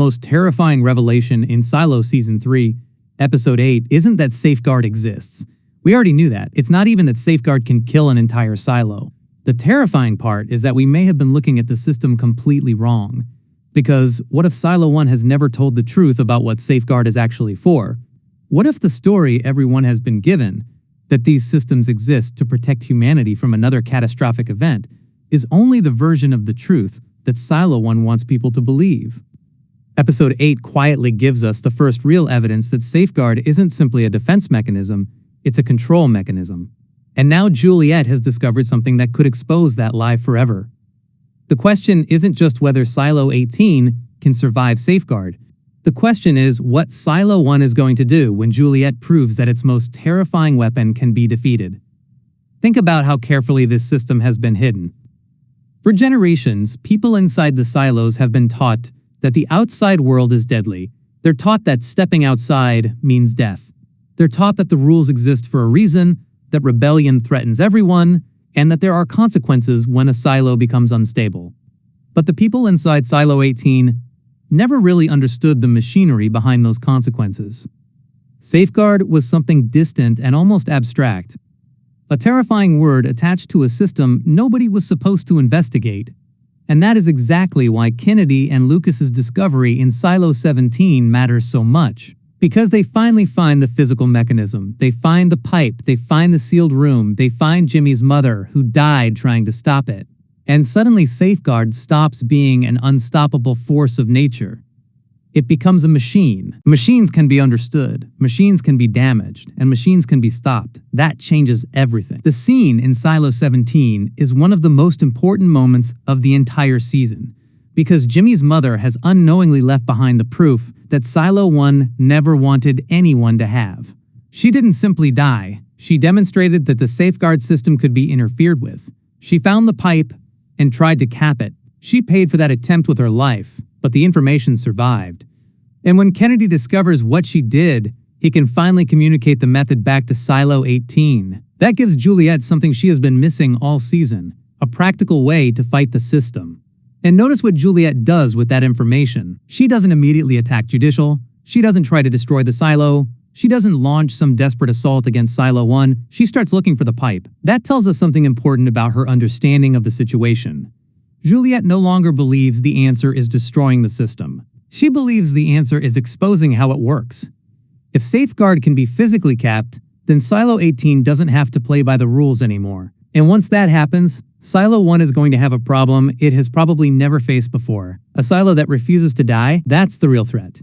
most terrifying revelation in Silo Season 3, Episode 8, isn't that Safeguard exists. We already knew that. It's not even that Safeguard can kill an entire silo. The terrifying part is that we may have been looking at the system completely wrong. Because what if Silo 1 has never told the truth about what Safeguard is actually for? What if the story everyone has been given, that these systems exist to protect humanity from another catastrophic event, is only the version of the truth that Silo 1 wants people to believe? Episode 8 quietly gives us the first real evidence that Safeguard isn't simply a defense mechanism, it's a control mechanism. And now Juliet has discovered something that could expose that lie forever. The question isn't just whether Silo 18 can survive Safeguard. The question is what Silo 1 is going to do when Juliet proves that its most terrifying weapon can be defeated. Think about how carefully this system has been hidden. For generations, people inside the silos have been taught that the outside world is deadly. They're taught that stepping outside means death. They're taught that the rules exist for a reason, that rebellion threatens everyone, and that there are consequences when a silo becomes unstable. But the people inside Silo 18 never really understood the machinery behind those consequences. Safeguard was something distant and almost abstract. A terrifying word attached to a system nobody was supposed to investigate. And that is exactly why Kennedy and Lucas's discovery in Silo 17 matters so much. Because they finally find the physical mechanism, they find the pipe, they find the sealed room, they find Jimmy's mother, who died trying to stop it. And suddenly Safeguard stops being an unstoppable force of nature. It becomes a machine. Machines can be understood, machines can be damaged, and machines can be stopped. That changes everything. The scene in Silo 17 is one of the most important moments of the entire season, because Jimmy's mother has unknowingly left behind the proof that Silo 1 never wanted anyone to have. She didn't simply die, she demonstrated that the Safeguard system could be interfered with. She found the pipe and tried to cap it. She paid for that attempt with her life, but the information survived. And when Kennedy discovers what she did, he can finally communicate the method back to Silo 18. That gives Juliet something she has been missing all season, a practical way to fight the system. And notice what Juliet does with that information. She doesn't immediately attack Judicial, she doesn't try to destroy the silo, she doesn't launch some desperate assault against Silo 1, she starts looking for the pipe. That tells us something important about her understanding of the situation. Juliet no longer believes the answer is destroying the system. She believes the answer is exposing how it works. If Safeguard can be physically capped, then Silo 18 doesn't have to play by the rules anymore. And once that happens, Silo 1 is going to have a problem it has probably never faced before. A silo that refuses to die, that's the real threat.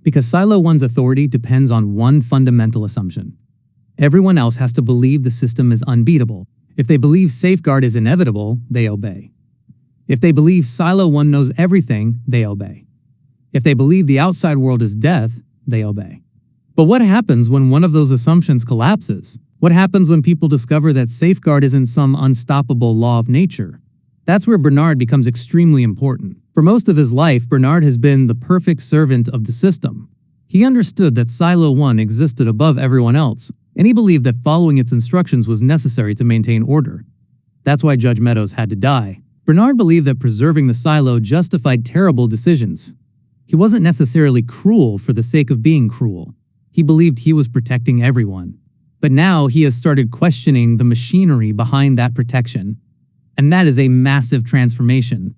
Because Silo 1's authority depends on one fundamental assumption. Everyone else has to believe the system is unbeatable. If they believe Safeguard is inevitable, they obey. If they believe Silo 1 knows everything, they obey. If they believe the outside world is death, they obey. But what happens when one of those assumptions collapses? What happens when people discover that Safeguard isn't some unstoppable law of nature? That's where Bernard becomes extremely important. For most of his life, Bernard has been the perfect servant of the system. He understood that Silo 1 existed above everyone else, and he believed that following its instructions was necessary to maintain order. That's why Judge Meadows had to die. Bernard believed that preserving the silo justified terrible decisions. He wasn't necessarily cruel for the sake of being cruel. He believed he was protecting everyone. But now he has started questioning the machinery behind that protection. And that is a massive transformation.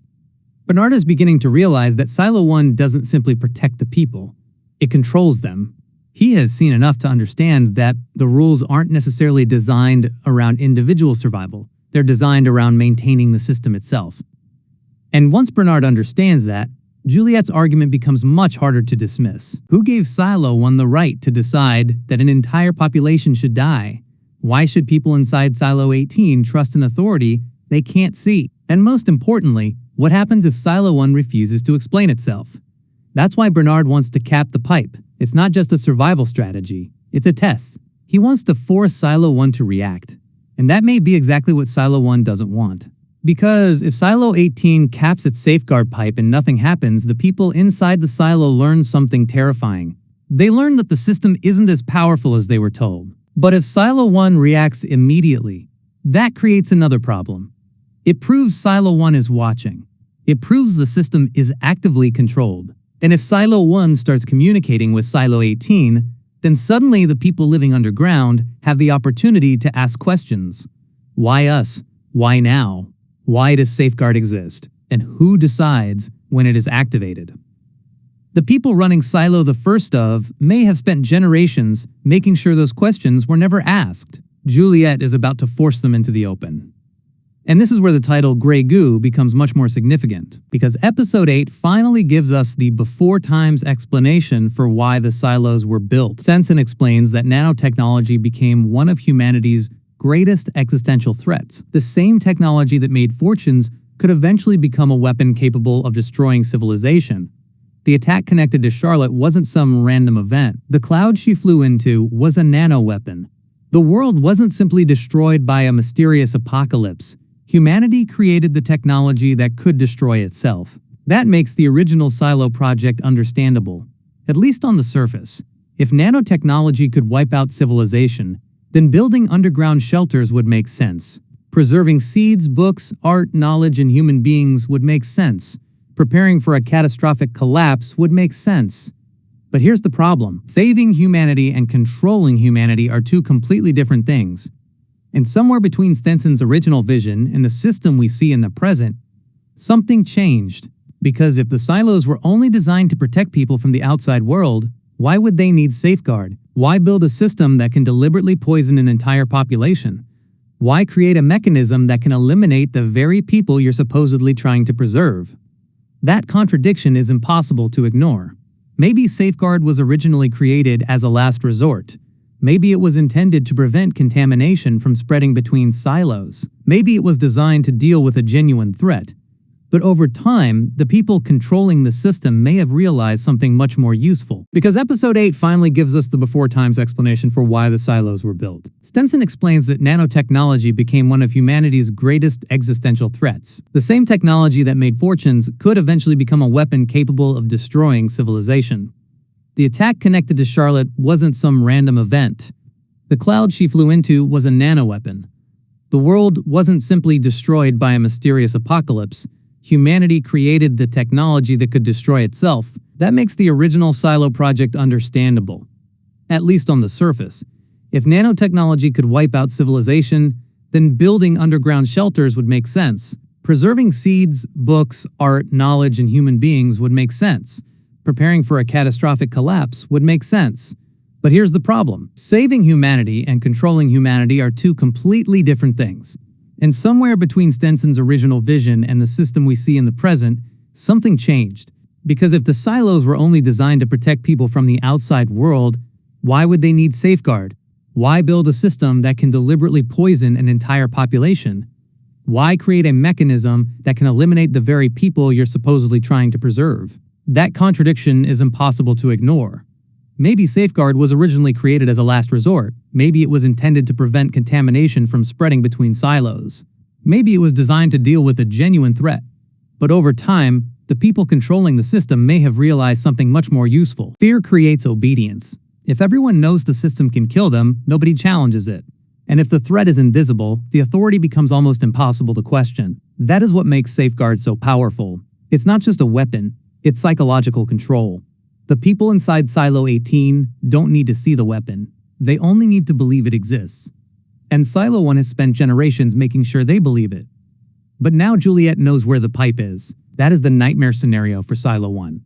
Bernard is beginning to realize that Silo 1 doesn't simply protect the people. It controls them. He has seen enough to understand that the rules aren't necessarily designed around individual survival. They're designed around maintaining the system itself. And once Bernard understands that, Juliet's argument becomes much harder to dismiss. Who gave Silo 1 the right to decide that an entire population should die? Why should people inside Silo 18 trust an authority they can't see? And most importantly, what happens if Silo 1 refuses to explain itself? That's why Bernard wants to cap the pipe. It's not just a survival strategy, it's a test. He wants to force Silo 1 to react. And that may be exactly what Silo 1 doesn't want. Because if Silo 18 caps its Safeguard pipe and nothing happens, the people inside the silo learn something terrifying. They learn that the system isn't as powerful as they were told. But if Silo 1 reacts immediately, that creates another problem. It proves Silo 1 is watching. It proves the system is actively controlled. And if Silo 1 starts communicating with Silo 18, then suddenly the people living underground have the opportunity to ask questions. Why us? Why now? Why does Safeguard exist? And who decides when it is activated? The people running Silo the first of may have spent generations making sure those questions were never asked. Juliet is about to force them into the open. And this is where the title Grey Goo becomes much more significant, because Episode 8 finally gives us the before times explanation for why the silos were built. Stenson explains that nanotechnology became one of humanity's greatest existential threats. The same technology that made fortunes could eventually become a weapon capable of destroying civilization. The attack connected to Charlotte wasn't some random event. The cloud she flew into was a nano-weapon. The world wasn't simply destroyed by a mysterious apocalypse. Humanity created the technology that could destroy itself. That makes the original Silo project understandable, at least on the surface. If nanotechnology could wipe out civilization, then building underground shelters would make sense. Preserving seeds, books, art, knowledge, and human beings would make sense. Preparing for a catastrophic collapse would make sense. But here's the problem. Saving humanity and controlling humanity are two completely different things. And somewhere between Stenson's original vision and the system we see in the present, something changed. Because if the silos were only designed to protect people from the outside world, why would they need Safeguard? Why build a system that can deliberately poison an entire population? Why create a mechanism that can eliminate the very people you're supposedly trying to preserve? That contradiction is impossible to ignore. Maybe Safeguard was originally created as a last resort. Maybe it was intended to prevent contamination from spreading between silos. Maybe it was designed to deal with a genuine threat. But over time, the people controlling the system may have realized something much more useful. Because Episode 8 finally gives us the before times explanation for why the silos were built. Stenson explains that nanotechnology became one of humanity's greatest existential threats. The same technology that made fortunes could eventually become a weapon capable of destroying civilization. The attack connected to Charlotte wasn't some random event. The cloud she flew into was a nanoweapon. The world wasn't simply destroyed by a mysterious apocalypse. Humanity created the technology that could destroy itself. That makes the original Silo project understandable, at least on the surface. If nanotechnology could wipe out civilization, then building underground shelters would make sense. Preserving seeds, books, art, knowledge, and human beings would make sense. Preparing for a catastrophic collapse would make sense. But here's the problem. Saving humanity and controlling humanity are two completely different things. And somewhere between Stenson's original vision and the system we see in the present, something changed. Because if the silos were only designed to protect people from the outside world, why would they need Safeguard? Why build a system that can deliberately poison an entire population? Why create a mechanism that can eliminate the very people you're supposedly trying to preserve? That contradiction is impossible to ignore. Maybe Safeguard was originally created as a last resort. Maybe it was intended to prevent contamination from spreading between silos. Maybe it was designed to deal with a genuine threat. But over time, the people controlling the system may have realized something much more useful. Fear creates obedience. If everyone knows the system can kill them, nobody challenges it. And if the threat is invisible, the authority becomes almost impossible to question. That is what makes Safeguard so powerful. It's not just a weapon, it's psychological control. The people inside Silo 18 don't need to see the weapon. They only need to believe it exists. And Silo 1 has spent generations making sure they believe it. But now Juliet knows where the pipe is. That is the nightmare scenario for Silo 1.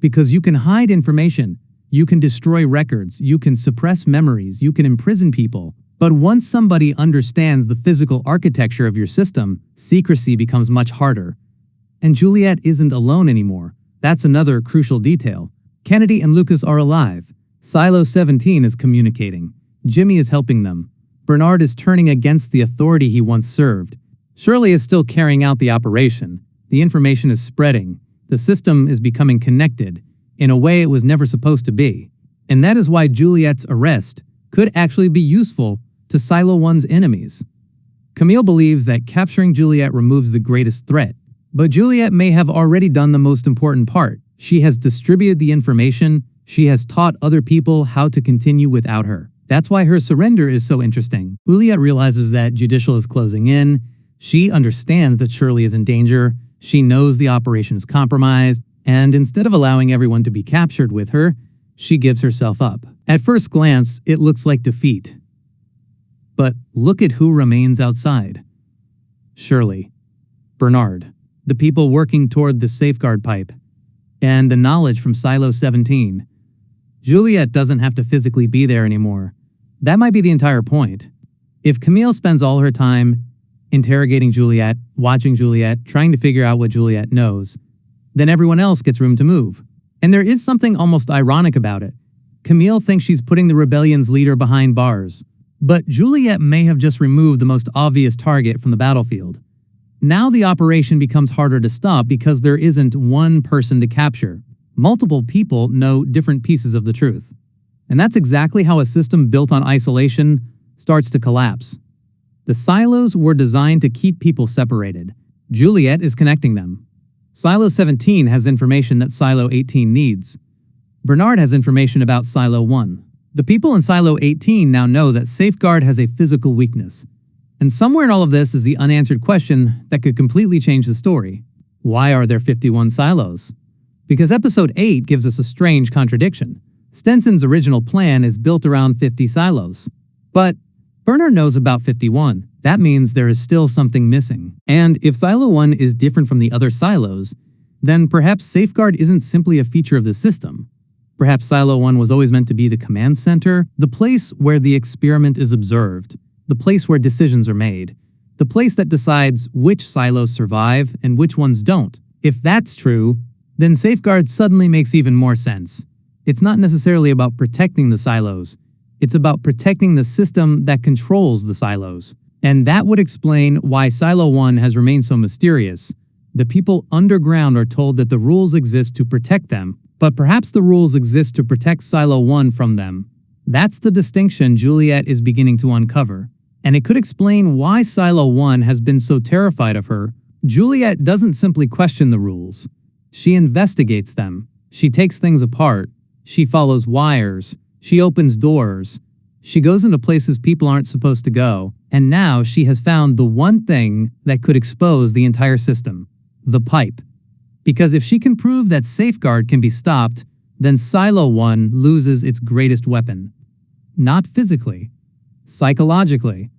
Because you can hide information, you can destroy records, you can suppress memories, you can imprison people. But once somebody understands the physical architecture of your system, secrecy becomes much harder. And Juliet isn't alone anymore. That's another crucial detail. Kennedy and Lucas are alive. Silo 17 is communicating. Jimmy is helping them. Bernard is turning against the authority he once served. Shirley is still carrying out the operation. The information is spreading. The system is becoming connected in a way it was never supposed to be. And that is why Juliet's arrest could actually be useful to Silo 1's enemies. Camille believes that capturing Juliet removes the greatest threat. But Juliet may have already done the most important part. She has distributed the information. She has taught other people how to continue without her. That's why her surrender is so interesting. Juliet realizes that Judicial is closing in. She understands that Shirley is in danger. She knows the operation is compromised. And instead of allowing everyone to be captured with her, she gives herself up. At first glance, it looks like defeat. But look at who remains outside. Shirley, Bernard, the people working toward the safeguard pipe, and the knowledge from Silo 17. Juliet doesn't have to physically be there anymore. That might be the entire point. If Camille spends all her time interrogating Juliet, watching Juliet, trying to figure out what Juliet knows, then everyone else gets room to move. And there is something almost ironic about it. Camille thinks she's putting the rebellion's leader behind bars, but Juliet may have just removed the most obvious target from the battlefield. Now the operation becomes harder to stop because there isn't one person to capture. Multiple people know different pieces of the truth. And that's exactly how a system built on isolation starts to collapse. The silos were designed to keep people separated. Juliet is connecting them. Silo 17 has information that Silo 18 needs. Bernard has information about Silo 1. The people in Silo 18 now know that Safeguard has a physical weakness. And somewhere in all of this is the unanswered question that could completely change the story. Why are there 51 silos? Because Episode 8 gives us a strange contradiction. Stenson's original plan is built around 50 silos. But Bernard knows about 51. That means there is still something missing. And if Silo 1 is different from the other silos, then perhaps Safeguard isn't simply a feature of the system. Perhaps Silo 1 was always meant to be the command center, the place where the experiment is observed, the place where decisions are made, the place that decides which silos survive and which ones don't. If that's true, then Safeguard suddenly makes even more sense. It's not necessarily about protecting the silos. It's about protecting the system that controls the silos. And that would explain why Silo 1 has remained so mysterious. The people underground are told that the rules exist to protect them, but perhaps the rules exist to protect Silo 1 from them. That's the distinction Juliet is beginning to uncover. And it could explain why Silo 1 has been so terrified of her. Juliet doesn't simply question the rules. She investigates them. She takes things apart. She follows wires. She opens doors. She goes into places people aren't supposed to go. And now she has found the one thing that could expose the entire system: the pipe. Because if she can prove that Safeguard can be stopped, then Silo 1 loses its greatest weapon. Not physically, psychologically.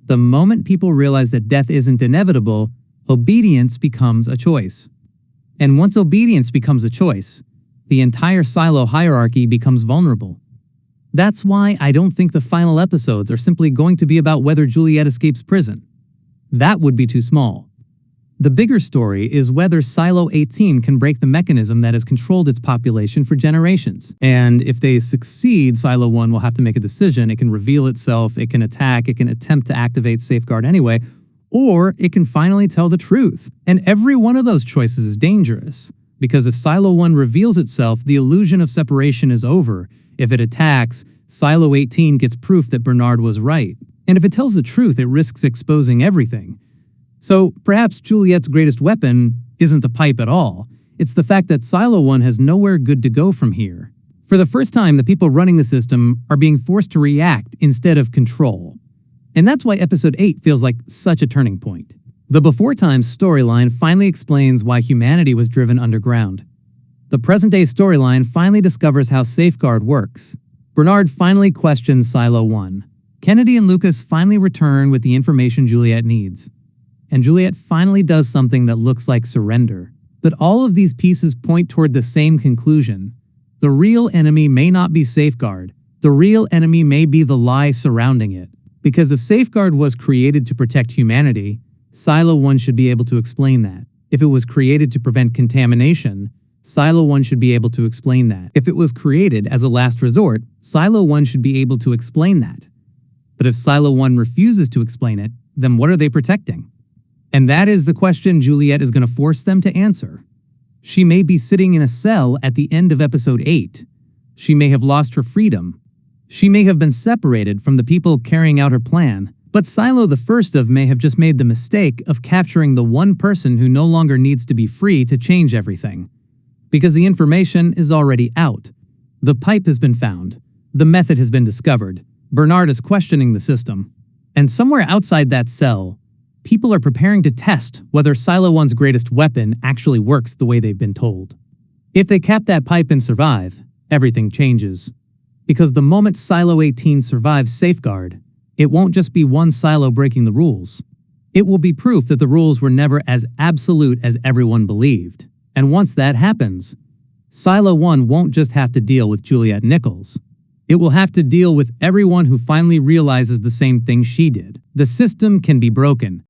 The moment people realize that death isn't inevitable, obedience becomes a choice. And once obedience becomes a choice, the entire silo hierarchy becomes vulnerable. That's why I don't think the final episodes are simply going to be about whether Juliet escapes prison. That would be too small. The bigger story is whether Silo 18 can break the mechanism that has controlled its population for generations. And if they succeed, Silo 1 will have to make a decision. It can reveal itself, it can attack, it can attempt to activate Safeguard anyway, or it can finally tell the truth. And every one of those choices is dangerous, because if Silo 1 reveals itself, the illusion of separation is over. If it attacks, Silo 18 gets proof that Bernard was right. And if it tells the truth, it risks exposing everything. So perhaps Juliet's greatest weapon isn't the pipe at all. It's the fact that Silo 1 has nowhere good to go from here. For the first time, the people running the system are being forced to react instead of control. And that's why Episode 8 feels like such a turning point. The Before Times storyline finally explains why humanity was driven underground. The present-day storyline finally discovers how Safeguard works. Bernard finally questions Silo 1. Kennedy and Lucas finally return with the information Juliet needs. And Juliet finally does something that looks like surrender. But all of these pieces point toward the same conclusion. The real enemy may not be Safeguard. The real enemy may be the lie surrounding it. Because if Safeguard was created to protect humanity, Silo 1 should be able to explain that. If it was created to prevent contamination, Silo 1 should be able to explain that. If it was created as a last resort, Silo 1 should be able to explain that. But if Silo 1 refuses to explain it, then what are they protecting? And that is the question Juliet is going to force them to answer. She may be sitting in a cell at the end of Episode 8. She may have lost her freedom. She may have been separated from the people carrying out her plan. But Silo the First of may have just made the mistake of capturing the one person who no longer needs to be free to change everything. Because the information is already out. The pipe has been found. The method has been discovered. Bernard is questioning the system. And somewhere outside that cell, people are preparing to test whether Silo 1's greatest weapon actually works the way they've been told. If they cap that pipe and survive, everything changes. Because the moment Silo 18 survives Safeguard, it won't just be one silo breaking the rules. It will be proof that the rules were never as absolute as everyone believed. And once that happens, Silo 1 won't just have to deal with Juliet Nichols. It will have to deal with everyone who finally realizes the same thing she did. The system can be broken,